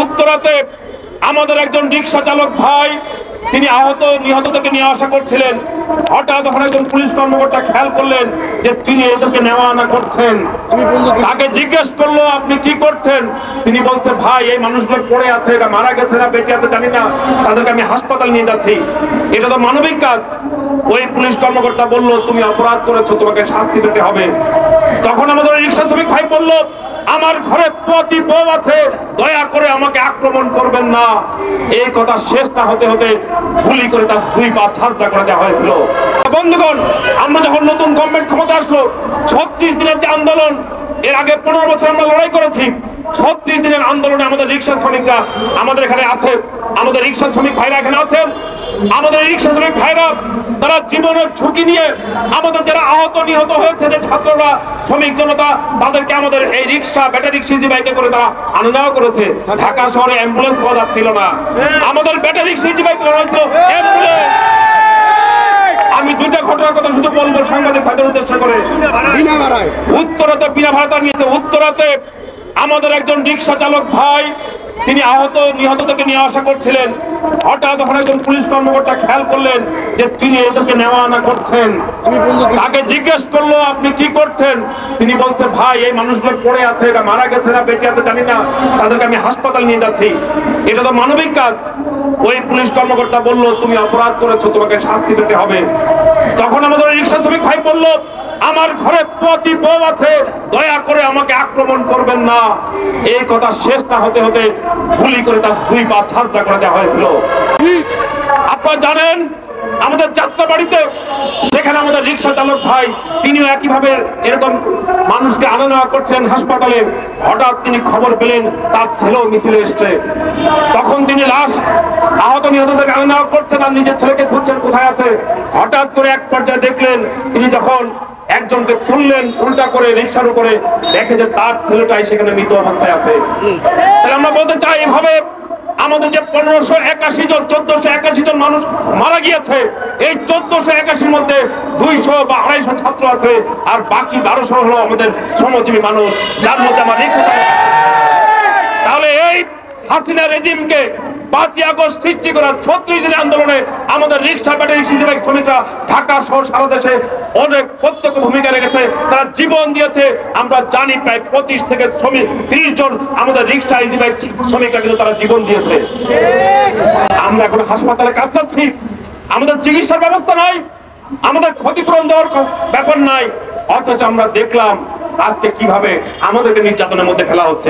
উত্তরাতে আমাদের একজন রিক্সা চালক ভাই তিনি নিহত থেকে নিয়ে আসা করছিলেন। হঠাৎ তখন একজন পুলিশ কর্মকর্তা খেয়াল করলেন যে তিনি এদেরকে নেওয়া আনা করছেন। তাকে জিজ্ঞেস করলো, আপনি কি করছেন? তিনি বলছে, ভাই এই মানুষগুলো পড়ে আছে, এরা মারা গেছে না বেঁচে আছে জানি না, তাদেরকে আমি হাসপাতাল নিয়ে যাচ্ছি। এটা তো মানবিক কাজ। ওই পুলিশ কর্মকর্তা বলল, তুমি অপরাধ করেছো, তোমাকে শাস্তি পেতে হবে। তখন আমাদের রিক্সা শ্রমিক ভাই বলল, আমার ঘরে পতি বউ আছে, দয়া করে আমাকে আক্রমণ করবেন না। এই কথা শেষ না হতে হতে গুলি করে তার 2 পা ছাঁচড়া করে দেওয়া হয়েছিল। বন্ধুগণ, আমরা যখন নতুন গভর্নমেন্ট ক্ষমতা আসলো, 36 দিনের যে আন্দোলন, এর আগে 15 বছর আমরা লড়াই করেছি। 36 দিনের আন্দোলনে আমাদের রিক্সা শ্রমিকরা আমাদের এখানে আছে, আমাদের রিক্সা শ্রমিক ভাইরা এখানে আছেন। আমাদের রিক্সা শ্রমিক ভাইরা তারা জীবনের ঝুঁকি নিয়ে আমাদের যারা আহত নিহত হয়েছে, যে ছাত্ররা শ্রমিক জনতা, তাদেরকে আমাদের এই রিক্সা ব্যাটারি সিজি বাইকে করে তারা আনা করেছে। ঢাকা শহরে অ্যাম্বুলেন্স পাওয়া যাচ্ছিল না, আমাদের ব্যাটারি সিজি বাইক করা হয়েছিল অ্যাম্বুলেন্স। আমি 2টা ঘটনার কথা শুধু বলবো সাংবাদিক ভাইদের উদ্দেশ্য করে। উত্তরাতে বিনা ভাড়া নিয়েছে। উত্তরাতে আমাদের একজন রিক্সা চালক ভাই তিনি নিহত থেকে নিয়ে আসা করছিলেন। হঠাৎ তখন একজন পুলিশ কর্মকর্তা খেয়াল করলেন যে তিনি এদেরকে নেওয়া আনা করছেন। তাকে জিজ্ঞেস করলো, আপনি কি করছেন? তিনি বলছে, ভাই এই মানুষগুলো পড়ে আছে, এরা মারা গেছে না বেঁচে আছে জানি না, তাদেরকে আমি হাসপাতাল নিয়ে যাচ্ছি। এটা তো মানবিক কাজ। ওই পুলিশ কর্মকর্তা বলল, তুমি অপরাধ করেছো, তোমাকে শাস্তি পেতে হবে। তখন আমাদের রিক্সা শ্রমিক ভাই বলল, আমার ঘরে পতি বউ আছে, দয়া করে আমাকে আক্রমণ করবেন না। এই কথা শেষ না হতে হতে গুলি করে তার 2 পা ছাঁচড়া করে দেওয়া হয়েছিল। আপনারা জানেন আমাদের যাত্রাবাড়িতে, সেখানে আমাদের রিক্সা চালক ভাই তিনিও একইভাবে এরকম মানুষকে আনা নেওয়া করছেন হাসপাতালে। হঠাৎ তিনি খবর পেলেন তার ছেলেও মিছিলে এসছে। তখন তিনি লাশ আহত নিহতদের আনা নেওয়া করছেন আর নিজের ছেলেকে খুঁজছেন কোথায় আছে। হঠাৎ করে এক পর্যায়ে দেখলেন, তিনি যখন একজনকে তুললেন উল্টা করে রিক্সার উপরে, দেখে যে তার ছেলেটাই সেখানে মৃত অবস্থায় আছে। তাহলে আমরা বলতে চাই, এভাবে আমাদের যে 1581 জন 1481 জন মানুষ মারা গিয়েছে, এই 1481 মধ্যে 200 বা 250 ছাত্র আছে, আর বাকি 1200 হলো আমাদের শ্রমজীবী মানুষ, যার মধ্যে আমার রিক্সা। তাহলে এই হাসিনা রেজিমকে 5ই আগস্ট সৃষ্টি করা 36 দিনের আন্দোলনে আমাদের রিক্সা ব্যাটারি সিজি বাইক শ্রমিকরা ঢাকা সহ সারা দেশে অনেক প্রত্যক্ষ ভূমিকা রেখেছে, তারা জীবন দিয়েছে। আমরা জানি প্রায় 25 থেকে 30 জন আমাদের রিক্সা ইজি বাইক শ্রমিকরা কিন্তু তারা জীবন দিয়েছে। আমরা এখন হাসপাতালে কাতরাচ্ছি, আমাদের চিকিৎসার ব্যবস্থা নাই, আমাদের ক্ষতিপূরণ দেওয়ার ব্যাপার নাই, অথচ আমরা দেখলাম আজকে কিভাবে আমাদেরকে নির্যাতনের মধ্যে ফেলা হচ্ছে।